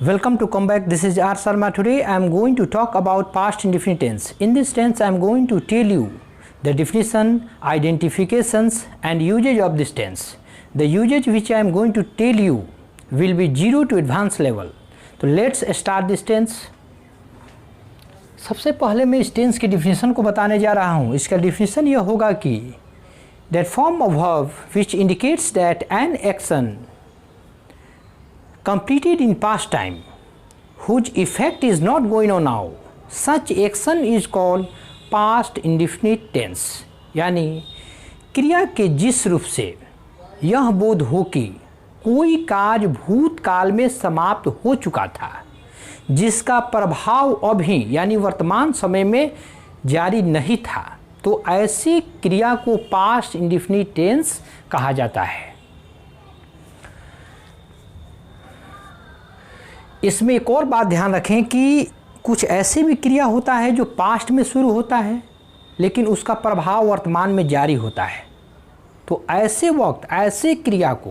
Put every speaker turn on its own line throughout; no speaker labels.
Welcome to come back. This is R. Sharma. Today I am going to talk about past indefinite tense. In this tense I am going to tell you the definition, identifications and usage of this tense. The usage which I am going to tell you will be 0 to advanced level. तो let's start this tense. सबसे पहले मैं इस tense की definition को बताने जा रहा हूँ. इसका डिफिनीशन यह होगा कि that form of verb which indicates that an action completed in past time whose effect is not going on now, such action is called past indefinite tense. यानी क्रिया के जिस रूप से यह बोध हो कि कोई कार्य भूतकाल में समाप्त हो चुका था, जिसका प्रभाव अभी यानी वर्तमान समय में जारी नहीं था, तो ऐसी क्रिया को पास्ट इंडेफिनिट टेंस कहा जाता है. इसमें एक और बात ध्यान रखें कि कुछ ऐसी भी क्रिया होता है जो पास्ट में शुरू होता है लेकिन उसका प्रभाव वर्तमान में जारी होता है. तो ऐसे वक्त ऐसे क्रिया को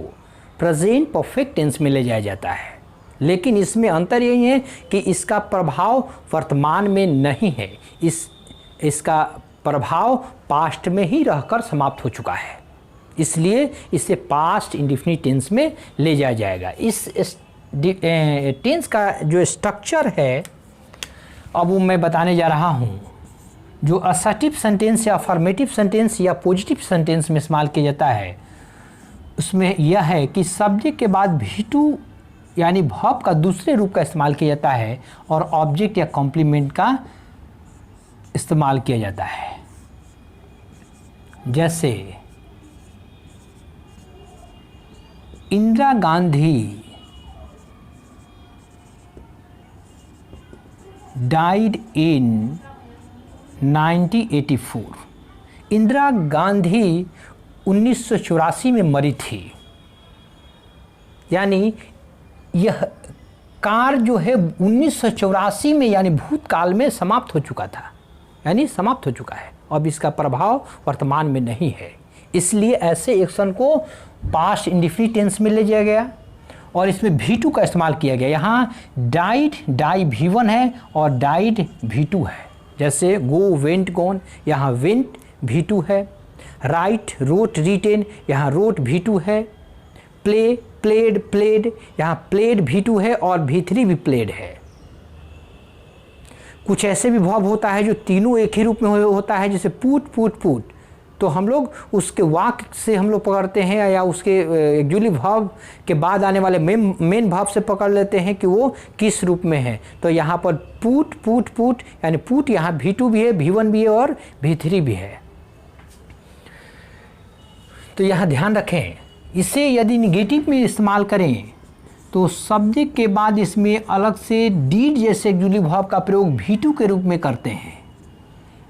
प्रेजेंट परफेक्ट टेंस में ले जाया जाता है, लेकिन इसमें अंतर यही है कि इसका प्रभाव वर्तमान में नहीं है, इसका प्रभाव पास्ट में ही रहकर समाप्त हो चुका है, इसलिए इसे पास्ट इंडेफिनिट टेंस में ले जाया जाएगा. इस टेंस का जो स्ट्रक्चर है अब वो मैं बताने जा रहा हूँ. जो असर्टिव सेंटेंस या अफर्मेटिव सेंटेंस या पॉजिटिव सेंटेंस में इस्तेमाल किया जाता है उसमें यह है कि सब्जेक्ट के बाद भी2 यानी वर्ब का दूसरे रूप का इस्तेमाल किया जाता है और ऑब्जेक्ट या कॉम्प्लीमेंट का इस्तेमाल किया जाता है. जैसे इंदिरा गांधी died in 1984. इंदिरा गांधी 1984 में मरी थी. यानी यह कार्य जो है 1984 में यानी भूतकाल में समाप्त हो चुका था, यानी समाप्त हो चुका है. अब इसका प्रभाव वर्तमान में नहीं है, इसलिए ऐसे एक्शन को पास्ट इंडेफिनिट टेंस में ले जाया गया और इसमें भी2 का इस्तेमाल किया गया. यहाँ डाइड डाई भी1 है और डाइड भी2 है. जैसे गो वेंट गॉन, यहाँ वेंट भी2 है. राइट रोट रिटेन, यहाँ रोट भी2 है. प्ले प्लेड प्लेड, यहाँ प्लेड भी2 है और भी3 भी प्लेड है. कुछ ऐसे भी वर्ब होता है जो तीनों एक ही रूप में होता है, जैसे पुट पुट पुट. तो हम लोग उसके वाक्य से हम लोग पकड़ते हैं या उसके एक्चुअली वर्ब के बाद आने वाले मेन वर्ब से पकड़ लेते हैं कि वो किस रूप में है. तो यहाँ पर पुट पुट पुट यानी पुट यहाँ भी2 भी है, भी1 भी है और भी3 भी है. तो यहाँ ध्यान रखें, इसे यदि निगेटिव में इस्तेमाल करें तो सब्जेक्ट के बाद इसमें अलग से डीड जैसे एक्चुअली वर्ब का प्रयोग भी2 के रूप में करते हैं.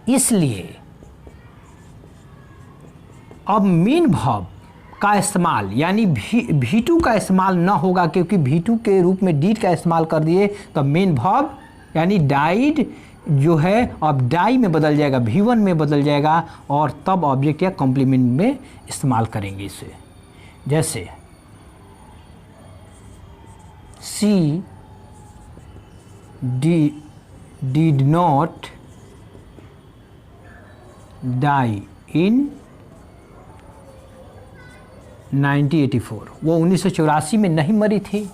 इसलिए अब मेन वर्ब का इस्तेमाल यानी भी2 का इस्तेमाल ना होगा, क्योंकि भी2 के रूप में डीड का इस्तेमाल कर दिए तो मेन वर्ब यानी डाइड जो है अब डाई में बदल जाएगा, भी1 में बदल जाएगा और तब ऑब्जेक्ट या कॉम्प्लीमेंट में इस्तेमाल करेंगे इसे. जैसे सी डिड नॉट डाई इन 1984. वो 1984 में नहीं मरी थी.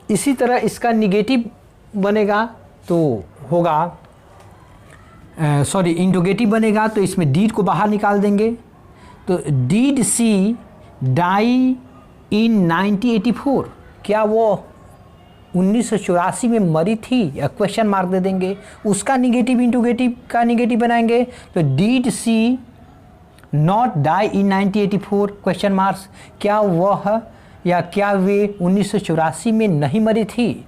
इसी तरह इसका निगेटिव बनेगा तो होगा इंटरोगेटिव बनेगा तो इसमें डीड को बाहर निकाल देंगे. तो डीड सी डाई इन 1984, क्या वो 1984 में मरी थी या क्वेश्चन मार्क दे देंगे. उसका निगेटिव इंटरोगेटिव का निगेटिव बनाएंगे तो did she not die in 1984 question marks, क्या वह या क्या वे 1984 में नहीं मरी थी.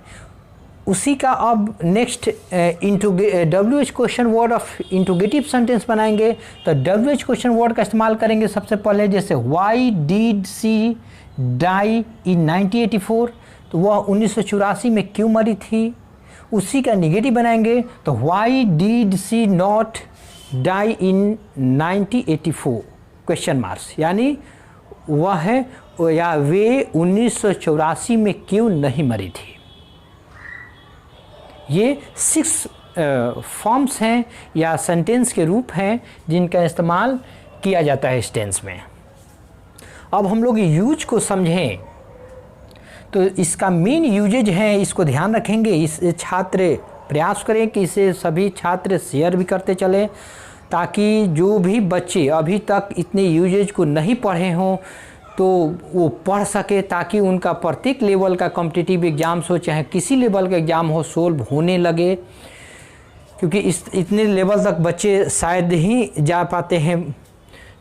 उसी का अब next WH question word of interrogative sentence बनाएंगे. तो WH क्वेश्चन वर्ड का इस्तेमाल करेंगे सबसे पहले. जैसे Y did C die in 1984, तो वह 1984 में क्यों मरी थी. उसी का निगेटिव बनाएंगे तो why did she not die in 1984 question marks, यानी वह है या वे 1984 में क्यों नहीं मरी थी। ये 6 फॉर्म्स हैं या सेंटेंस के रूप हैं जिनका इस्तेमाल किया जाता है इस टेंस में। अब हम लोग यूज को समझें तो इसका मेन यूजेज है, इसको ध्यान रखेंगे। इस छात्र प्रयास करें कि इसे सभी छात्र शेयर भी करते चलें, ताकि जो भी बच्चे अभी तक इतने यूजेज को नहीं पढ़े हों तो वो पढ़ सके, ताकि उनका प्रत्येक लेवल का कॉम्पिटिटिव एग्ज़ाम्स हो, चाहे किसी लेवल का एग्ज़ाम हो, सोल्व होने लगे। क्योंकि इतने लेवल तक बच्चे शायद ही जा पाते हैं।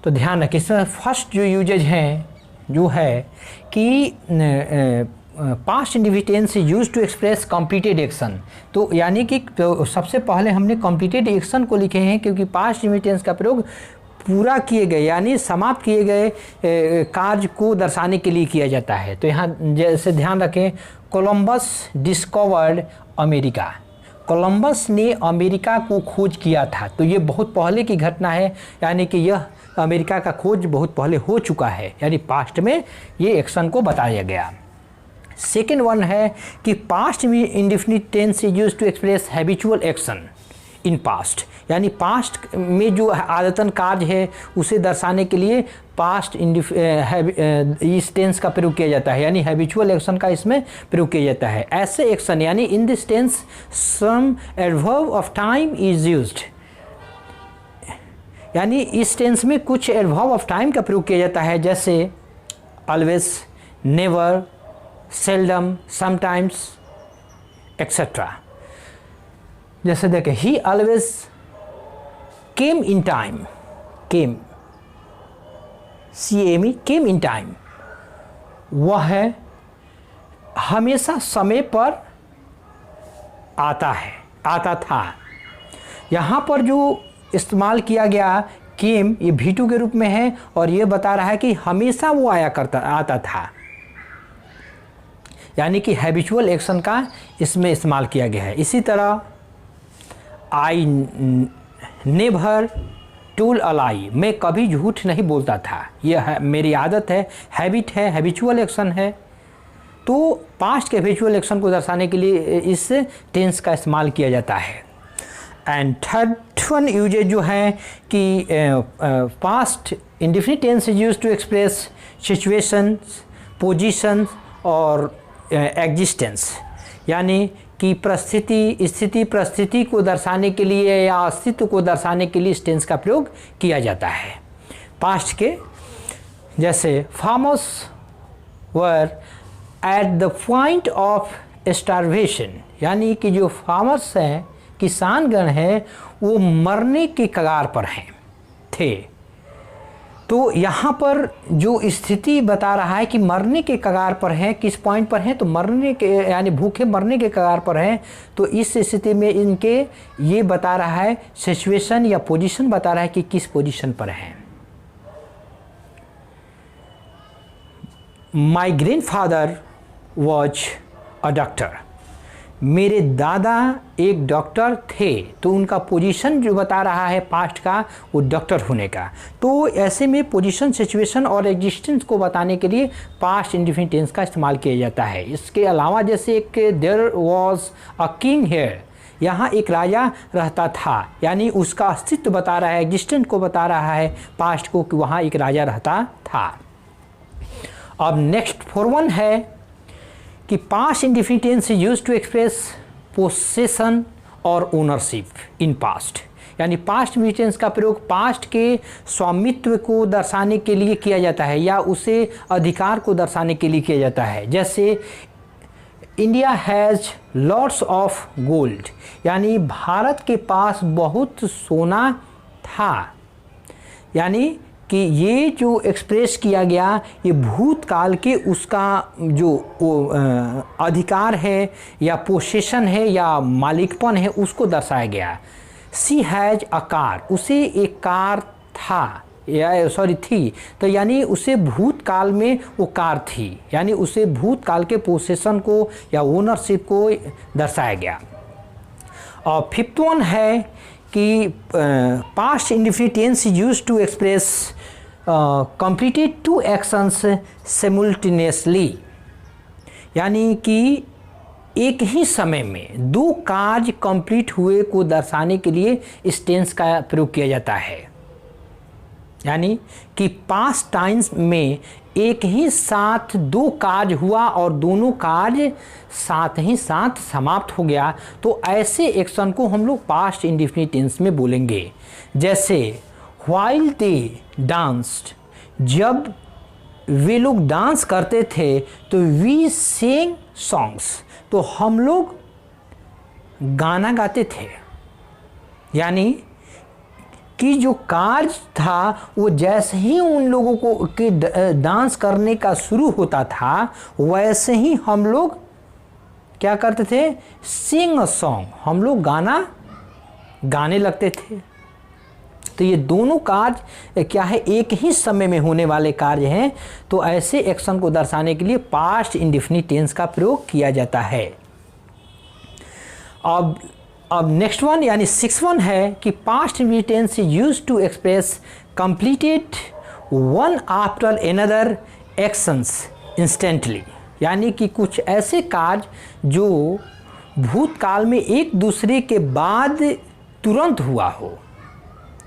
तो ध्यान रखें, इसमें फर्स्ट जो यूजेज हैं जो है कि past indefinite tense use to express completed action. तो यानी कि तो सबसे पहले हमने कंप्लीटेड एक्शन को लिखे हैं, क्योंकि पास्ट इंडिफिनिट टेंस का प्रयोग पूरा किए गए यानी समाप्त किए गए कार्य को दर्शाने के लिए किया जाता है। तो यहाँ जैसे ध्यान रखें, कोलंबस डिस्कवर्ड अमेरिका। कोलंबस ने अमेरिका को खोज किया था, तो ये बहुत पहले की घटना है, यानी कि यह अमेरिका का खोज बहुत पहले हो चुका है, यानी पास्ट में ये एक्शन को बताया गया। सेकेंड वन है कि पास्ट में indefinite tense is used to express habitual action in past, यानी पास्ट में जो आदतन कार्य है उसे दर्शाने के लिए पास्ट इस टेंस का प्रयोग किया जाता है, यानी हैबिचुअल एक्शन का इसमें प्रयोग किया जाता है। ऐसे एक्शन यानी in this tense some adverb of time is used, यानी इस टेंस में कुछ एडवर्ब ऑफ टाइम का प्रयोग किया जाता है, जैसे always, never, seldom, sometimes etcetera. जैसे देखें, ही always came in time, came CAME came in time, वह है हमेशा समय पर आता है, आता था। यहाँ पर जो इस्तेमाल किया गया केम, ये V2 के रूप में है और ये बता रहा है कि हमेशा वो आता था, यानी कि हैबिचुअल एक्शन का इसमें इस्तेमाल किया गया है। इसी तरह आई नेवर टोल्ड अ लाई, मैं कभी झूठ नहीं बोलता था, यह मेरी आदत है, हैबिट है, हैबिचुअल एक्शन है। तो पास्ट के हैबिचुअल एक्शन को दर्शाने के लिए इस टेंस का इस्तेमाल किया जाता है। एंड थर्ड वन यूजेज जो है कि past indefinite tense is used to express situations, positions और एग्जिस्टेंस, यानी कि स्थिति परिस्थिति को दर्शाने के लिए या अस्तित्व को दर्शाने के लिए इस टेंस का प्रयोग किया जाता है पास्ट के। जैसे farmers were at the point of starvation, यानी कि जो फार्मर्स हैं, किसानगण हैं, वो मरने के कगार पर थे। तो यहाँ पर जो स्थिति बता रहा है कि मरने के कगार पर हैं, किस पॉइंट पर हैं, तो मरने के यानी भूखे मरने के कगार पर हैं। तो इस स्थिति में इनके ये बता रहा है, सिचुएशन या पोजीशन बता रहा है कि किस पोजीशन पर हैं। माई ग्रैंडफादर वॉज अ डॉक्टर, मेरे दादा एक डॉक्टर थे, तो उनका पोजीशन जो बता रहा है पास्ट का, वो डॉक्टर होने का। तो ऐसे में पोजीशन, सिचुएशन और एग्जिस्टेंस को बताने के लिए पास्ट इंडिफिनिट टेंस का इस्तेमाल किया जाता है। इसके अलावा जैसे एक there was a king here, यहाँ एक राजा रहता था, यानी उसका अस्तित्व बता रहा है, एग्जिस्टेंस को बता रहा है पास्ट को कि वहाँ एक राजा रहता था। अब नेक्स्ट 4 है कि past indefinite tense is used to express possession और ओनरशिप इन पास्ट, यानी पास्ट इंडिफिनिट टेंस का प्रयोग पास्ट के स्वामित्व को दर्शाने के लिए किया जाता है या उसे अधिकार को दर्शाने के लिए किया जाता है। जैसे India has lots of gold, यानी भारत के पास बहुत सोना था, यानी कि ये जो एक्सप्रेस किया गया ये भूतकाल के उसका जो अधिकार है या पोसेशन है या मालिकपन है उसको दर्शाया गया। सी हैज़ अ कार, उसे एक कार था या थी, तो यानी उसे भूतकाल में वो कार थी, यानी उसे भूतकाल के पोसेशन को या ओनरशिप को दर्शाया गया। और 5th वन है कि past indefinite tense used to express completed two actions simultaneously, यानी कि एक ही समय में दो कार्य कंप्लीट हुए को दर्शाने के लिए इस टेंस का प्रयोग किया जाता है। यानी कि पास्ट टाइम्स में एक ही साथ दो कार्य हुआ और दोनों कार्य साथ ही साथ समाप्त हो गया, तो ऐसे एक्शन को हम लोग पास्ट इंडेफिनिट टेंस में बोलेंगे। जैसे व्हाइल दे डांस्ड, जब वे लोग डांस करते थे तो वी सेंग सॉन्ग्स, तो हम लोग गाना गाते थे। यानी कि जो कार्य था वो जैसे ही उन लोगों को के डांस करने का शुरू होता था वैसे ही हम लोग क्या करते थे, सिंग अ सॉन्ग, हम लोग गाना गाने लगते थे। तो ये दोनों कार्य क्या है, एक ही समय में होने वाले कार्य हैं, तो ऐसे एक्शन को दर्शाने के लिए पास्ट इंडेफिनिट टेंस का प्रयोग किया जाता है। अब नेक्स्ट वन यानी 6 वन है कि past indefinite tense is used to express completed one after another actions instantly, यानी कि कुछ ऐसे कार्य जो भूतकाल में एक दूसरे के बाद तुरंत हुआ हो,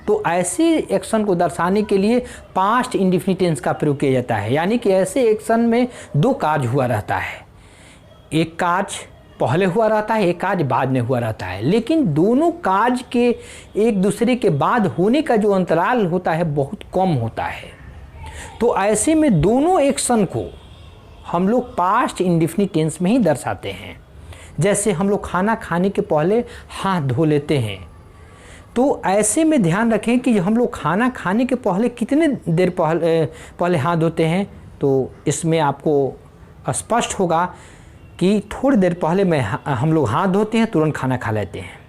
तो ऐसे एक्शन को दर्शाने के लिए पास्ट इंडेफिनिट टेंस का प्रयोग किया जाता है। यानी कि ऐसे एक्शन में दो कार्य हुआ रहता है, एक कार्य पहले हुआ रहता है, एक कार्य बाद में हुआ रहता है, लेकिन दोनों कार्य के एक दूसरे के बाद होने का जो अंतराल होता है बहुत कम होता है। तो ऐसे में दोनों एक्शन को हम लोग पास्ट इंडेफिनिट टेंस में ही दर्शाते हैं। जैसे हम लोग खाना खाने के पहले हाथ धो लेते हैं, तो ऐसे में ध्यान रखें कि हम लोग खाना खाने के पहले कितने देर पहले हाथ धोते हैं, तो इसमें आपको स्पष्ट होगा कि थोड़ी देर पहले हम लोग हाथ धोते हैं, तुरंत खाना खा लेते हैं।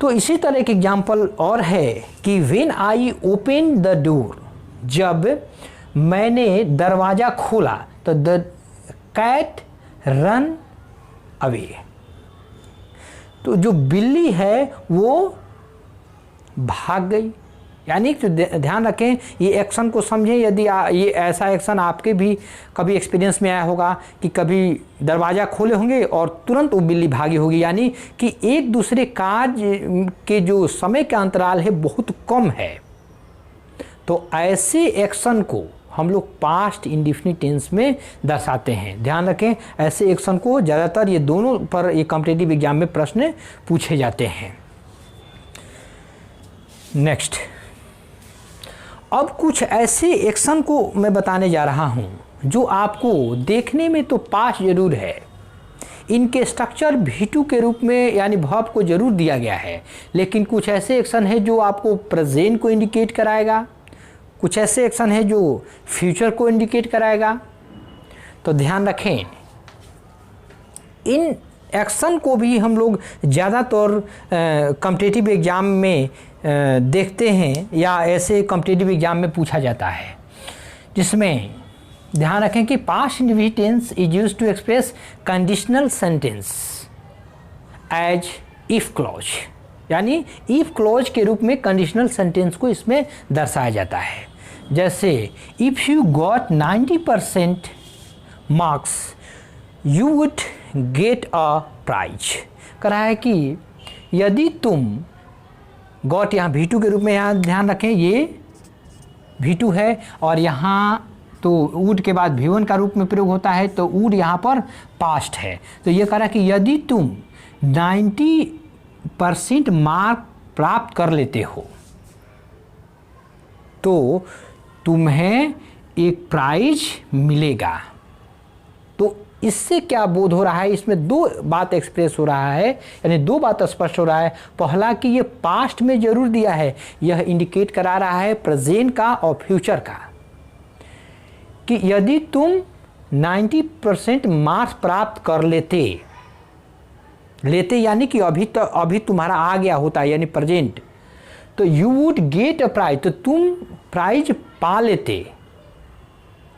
तो इसी तरह एक एग्जाम्पल और है कि when I open the door, जब मैंने दरवाज़ा खोला, तो द कैट रन अवे, तो जो बिल्ली है वो भाग गई। यानी कि ध्यान रखें, ये एक्शन को समझें। यदि ये ऐसा एक्शन आपके भी कभी एक्सपीरियंस में आया होगा कि कभी दरवाज़ा खोले होंगे और तुरंत वो बिल्ली भागी होगी, यानी कि एक दूसरे कार्य के जो समय का अंतराल है बहुत कम है। तो ऐसे एक्शन को हम लोग पास्ट इंडेफिनिट टेंस में दर्शाते हैं। ध्यान रखें, ऐसे एक्शन को ज़्यादातर ये दोनों पर ये कॉम्पिटिटिव एग्जाम में प्रश्न पूछे जाते हैं। नेक्स्ट, अब कुछ ऐसे एक्शन को मैं बताने जा रहा हूं जो आपको देखने में तो पास्ट जरूर है, इनके स्ट्रक्चर V2 के रूप में यानी वर्ब को जरूर दिया गया है, लेकिन कुछ ऐसे एक्शन है जो आपको प्रेजेंट को इंडिकेट कराएगा, कुछ ऐसे एक्शन है जो फ्यूचर को इंडिकेट कराएगा। तो ध्यान रखें, इन एक्शन को भी हम लोग ज़्यादातर कॉम्पिटिटिव एग्ज़ाम में देखते हैं या ऐसे कॉम्पिटिटिव एग्ज़ाम में पूछा जाता है, जिसमें ध्यान रखें कि past indefinite tense is used to express conditional sentence as if clause, यानी इफ क्लॉज के रूप में कंडीशनल सेंटेंस को इसमें दर्शाया जाता है। जैसे if you got 90% marks you would get a prize. कह रहा है कि यदि तुम गॉट यहाँ V2 के रूप में, यहाँ ध्यान रखें ये V2 है और यहाँ तो वुड के बाद V1 का रूप में प्रयोग होता है, तो वुड यहाँ पर पास्ट है। तो ये कह रहा है कि यदि तुम 90% मार्क प्राप्त कर लेते हो तो तुम्हें एक प्राइज मिलेगा। तो इससे क्या बोध हो रहा है, इसमें दो बात एक्सप्रेस हो रहा है, यानी दो बात स्पष्ट हो रहा है। पहला कि ये पास्ट में जरूर दिया है, यह इंडिकेट करा रहा है प्रेजेंट का और फ्यूचर का, कि यदि तुम 90% मार्क्स प्राप्त कर लेते यानी कि अभी तुम्हारा आ गया होता है यानी प्रेजेंट, तो you would get a prize, तो तुम प्राइज पा लेते।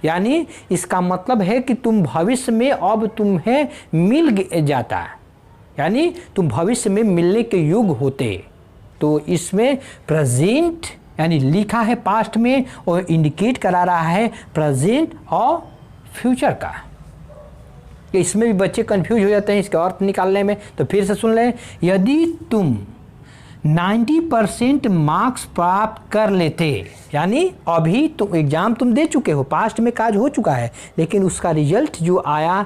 यानी इसका मतलब है कि तुम भविष्य में अब तुम्हें मिल जाता, यानी तुम भविष्य में मिलने के योग्य होते। तो इसमें प्रेजेंट यानी लिखा है पास्ट में और इंडिकेट करा रहा है प्रेजेंट और फ्यूचर का। इसमें भी बच्चे कंफ्यूज हो जाते हैं इसका अर्थ निकालने में, तो फिर से सुन लें। यदि तुम 90% मार्क्स प्राप्त कर लेते, यानी अभी तुम एग्ज़ाम तुम दे चुके हो, पास्ट में काज हो चुका है, लेकिन उसका रिजल्ट जो आया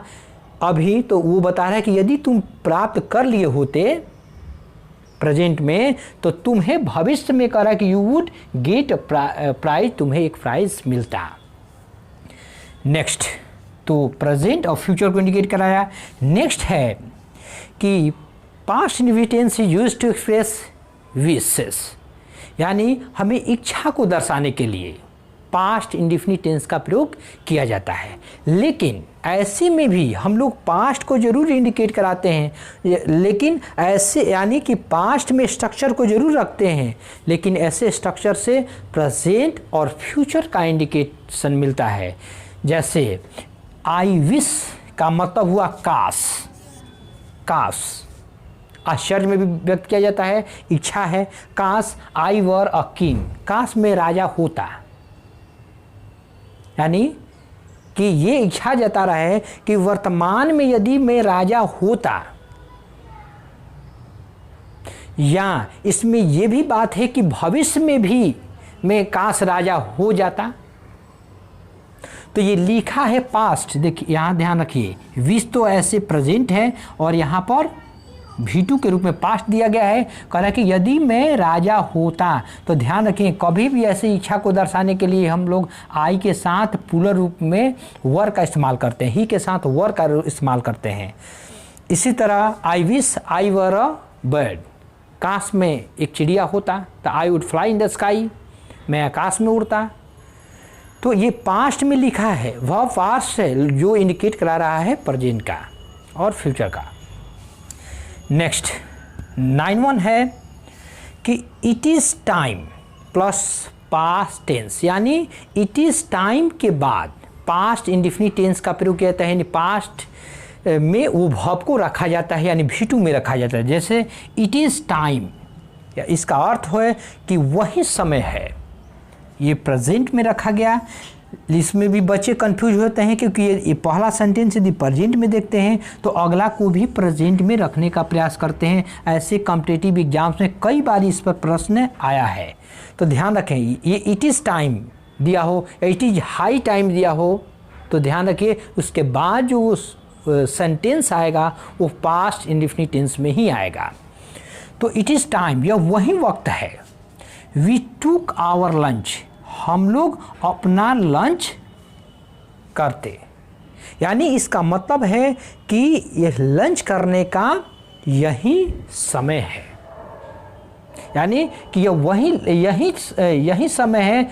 अभी, तो वो बता रहा है कि यदि तुम प्राप्त कर लिए होते प्रेजेंट में, तो तुम्हें भविष्य में करा कि यू वुड गेट प्राइज, तुम्हें एक प्राइज मिलता। नेक्स्ट, तो प्रेजेंट और फ्यूचर को इंडिकेट कराया। नेक्स्ट है कि past indefinite is used to express wishes, यानी हमें इच्छा को दर्शाने के लिए पास्ट इंडिफिनिट टेंस का प्रयोग किया जाता है। लेकिन ऐसे में भी हम लोग पास्ट को जरूर इंडिकेट कराते हैं, लेकिन ऐसे यानी कि पास्ट में स्ट्रक्चर को जरूर रखते हैं, लेकिन ऐसे स्ट्रक्चर से प्रेजेंट और फ्यूचर का इंडिकेशन मिलता है। जैसे आई विश का मतलब हुआ काश, काश आश्चर्य में भी व्यक्त किया जाता है, इच्छा है। काश आई वर अ किंग, काश में राजा होता, यानी कि ये इच्छा जता रहा है कि वर्तमान में यदि मैं राजा होता, या इसमें यह भी बात है कि भविष्य में भी मैं काश राजा हो जाता। तो ये लिखा है पास्ट, देखिए यहाँ ध्यान रखिए, विश तो ऐसे प्रेजेंट है और यहाँ पर V2 के रूप में पास्ट दिया गया है। कह रहा है कि यदि मैं राजा होता, तो ध्यान रखें कभी भी ऐसी इच्छा को दर्शाने के लिए हम लोग आई के साथ प्लूरल रूप में वर का इस्तेमाल करते हैं, ही के साथ वर का इस्तेमाल करते हैं। इसी तरह I wish I were a bird, काश में एक चिड़िया होता, तो I would fly in the sky, मैं आकाश में उड़ता। तो ये पास्ट में लिखा है, वह पास्ट है जो इंडिकेट करा रहा है प्रेजेंट का और फ्यूचर का। नेक्स्ट 9(1) है कि it is time plus past tense, यानी इट इज़ टाइम के बाद पास्ट इंडिफिनिट टेंस का प्रयोग किया जाता है, यानी पास्ट में वो वर्ब को रखा जाता है, यानी V2 में रखा जाता है। जैसे इट इज़ टाइम, या इसका अर्थ है कि वही समय है, ये प्रेजेंट में रखा गया। इसमें भी बच्चे कंफ्यूज होते हैं क्योंकि ये पहला सेंटेंस यदि प्रेजेंट में देखते हैं तो अगला को भी प्रेजेंट में रखने का प्रयास करते हैं। ऐसे कॉम्पिटिटिव एग्जाम्स में कई बार इस पर प्रश्न आया है, तो ध्यान रखें। ये इट इज़ टाइम दिया हो या इट इज़ हाई टाइम दिया हो, तो ध्यान रखिए उसके बाद जो सेंटेंस आएगा वो पास्ट इंडिफिनिट टेंस में ही आएगा। तो इट इज़ टाइम, यह वही वक्त है। वी टूक आवर लंच, हम लोग अपना लंच करते, यानी इसका मतलब है कि यह लंच करने का यही समय है, यानी कि यही समय है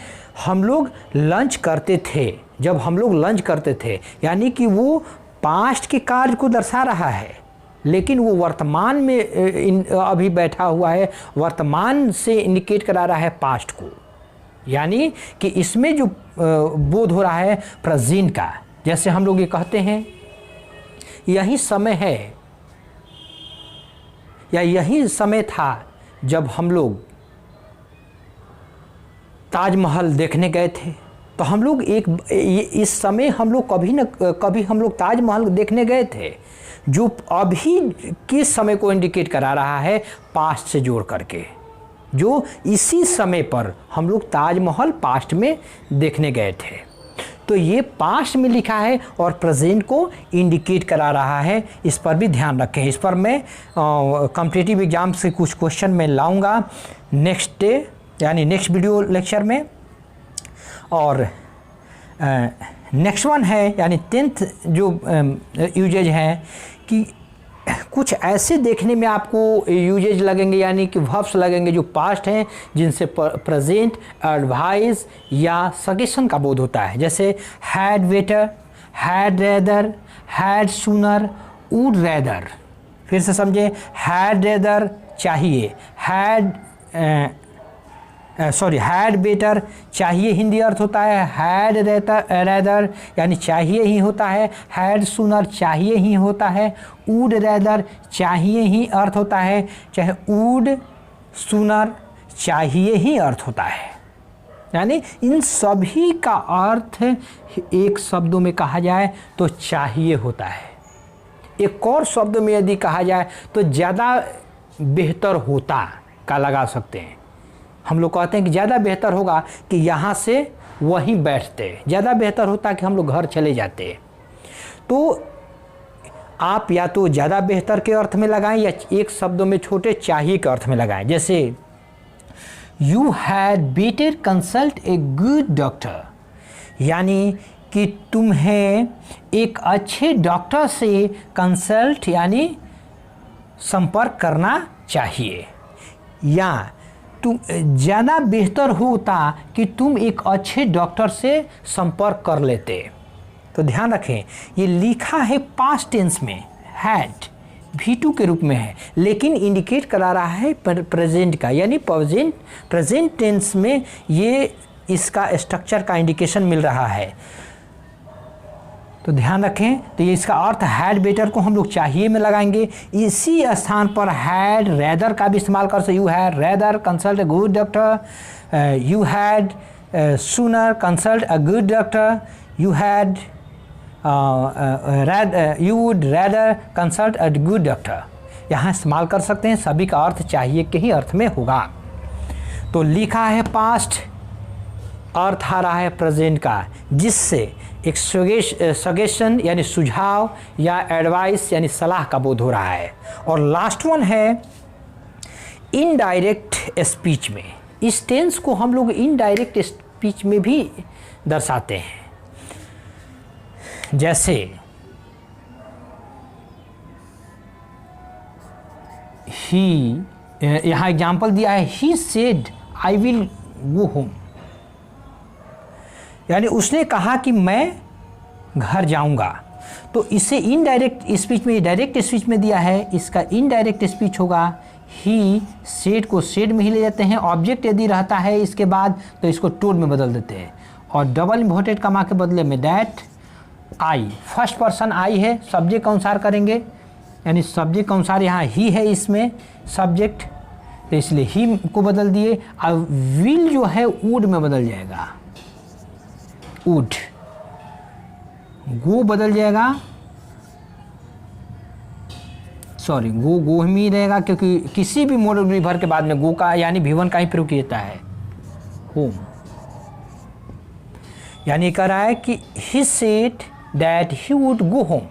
हम लोग लंच करते थे, जब हम लोग लंच करते थे, यानी कि वो पास्ट के कार्य को दर्शा रहा है, लेकिन वो वर्तमान में अभी बैठा हुआ है, वर्तमान से इंडिकेट करा रहा है पास्ट को, यानी कि इसमें जो बोध हो रहा है प्रेजेंट का। जैसे हम लोग ये कहते हैं यही समय है या यही समय था जब हम लोग ताजमहल देखने गए थे, तो हम लोग इस समय हम लोग कभी न कभी हम लोग ताजमहल देखने गए थे, जो अभी के समय को इंडिकेट करा रहा है पास्ट से जोड़ करके, जो इसी समय पर हम लोग ताजमहल पास्ट में देखने गए थे। तो ये पास्ट में लिखा है और प्रेजेंट को इंडिकेट करा रहा है, इस पर भी ध्यान रखें। इस पर मैं कॉम्पिटिटिव एग्जाम से कुछ क्वेश्चन मैं लाऊंगा नेक्स्ट डे, यानी नेक्स्ट वीडियो लेक्चर में। और नेक्स्ट वन है यानी 10th जो यूजेज है कि कुछ ऐसे देखने में आपको यूजेज लगेंगे, यानी कि वर्ब्स लगेंगे जो पास्ट हैं, जिनसे प्रेजेंट, एडवाइस या सजेशन का बोध होता है। जैसे had better, had rather, had sooner, would rather. फिर से समझे, हैड रेदर चाहिए, हैड बेटर चाहिए हिंदी अर्थ होता है, हैड रेदर यानी चाहिए ही होता है, हैड सूनर चाहिए ही होता है, वुड रेदर चाहिए ही अर्थ होता है, चाहे वुड सूनर चाहिए ही अर्थ होता है। यानी इन सभी का अर्थ एक शब्दों में कहा जाए तो चाहिए होता है। एक और शब्द में यदि कहा जाए तो ज़्यादा बेहतर होता का लगा सकते हैं। हम लोग कहते हैं कि ज़्यादा बेहतर होगा कि यहाँ से वहीं बैठते, ज़्यादा बेहतर होता कि हम लोग घर चले जाते। तो आप या तो ज़्यादा बेहतर के अर्थ में लगाएं या एक शब्दों में छोटे चाहिए के अर्थ में लगाएं। जैसे you had better consult a good doctor, यानी कि तुम्हें एक अच्छे डॉक्टर से कंसल्ट यानी संपर्क करना चाहिए, या तुम ज़्यादा बेहतर होता कि तुम एक अच्छे डॉक्टर से संपर्क कर लेते। तो ध्यान रखें ये लिखा है पास्ट टेंस में, हैड V2 के रूप में है, लेकिन इंडिकेट करा रहा है प्रेजेंट का, यानी प्रेजेंट टेंस में ये इसका स्ट्रक्चर का इंडिकेशन मिल रहा है। तो ध्यान रखें, तो ये इसका अर्थ हैड बेटर को हम लोग चाहिए में लगाएंगे। इसी स्थान पर हैड रेदर का भी इस्तेमाल कर सकते। You had rather consult a good doctor, you had sooner consult a good doctor, you had you would rather consult a good doctor, यहाँ इस्तेमाल कर सकते हैं। सभी का अर्थ चाहिए के ही अर्थ में होगा। तो लिखा है पास्ट, अर्थ आ रहा है प्रेजेंट का, जिससे एक सजेशन यानी सुझाव या एडवाइस यानी सलाह का बोध हो रहा है। और लास्ट वन है इनडायरेक्ट स्पीच में। इस टेंस को हम लोग इनडायरेक्ट स्पीच में भी दर्शाते हैं। जैसे ही, यहाँ एग्जाम्पल दिया है, he said I will go home, यानी उसने कहा कि मैं घर जाऊंगा। तो इसे इनडायरेक्ट स्पीच में, डायरेक्ट स्पीच में दिया है, इसका इनडायरेक्ट स्पीच होगा ही सेड को सेड में ही ले जाते हैं। ऑब्जेक्ट यदि रहता है इसके बाद तो इसको टोड में बदल देते हैं, और डबल इन्वर्टेड कमा के बदले में that I, first person I है, सब्जेक्ट के अनुसार करेंगे, यानी सब्जेक्ट के अनुसार यहाँ ही है इसमें सब्जेक्ट, तो इसलिए ही को बदल दिए। अब विल जो है वुड में बदल जाएगा, वुड, गो बदल जाएगा, सॉरी गो ही रहेगा, क्योंकि किसी भी मोडल विभर के बाद में गो का यानी V1 का ही प्रयोग किया जाता है। होम, यानी कह रहा है कि he said that he would go home,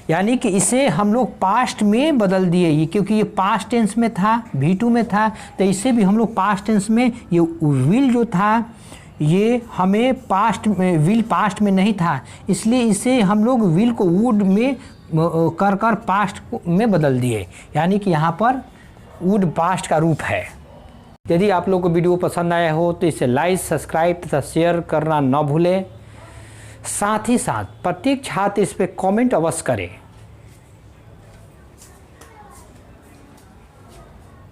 यानी कि इसे हम लोग पास्ट में बदल दिए। ये क्योंकि ये पास्ट टेंस में था, V2 में था, तो इसे भी हम लोग पास्ट टेंस में, ये विल जो था ये हमें पास्ट में, विल पास्ट में नहीं था, इसलिए इसे हम लोग विल को वुड में कर पास्ट में बदल दिए, यानी कि यहाँ पर वुड पास्ट का रूप है। यदि आप लोगों को वीडियो पसंद आया हो तो इसे लाइक, सब्सक्राइब तथा शेयर करना न भूलें। साथ ही साथ प्रत्येक छात्र इस पर कमेंट अवश्य करें।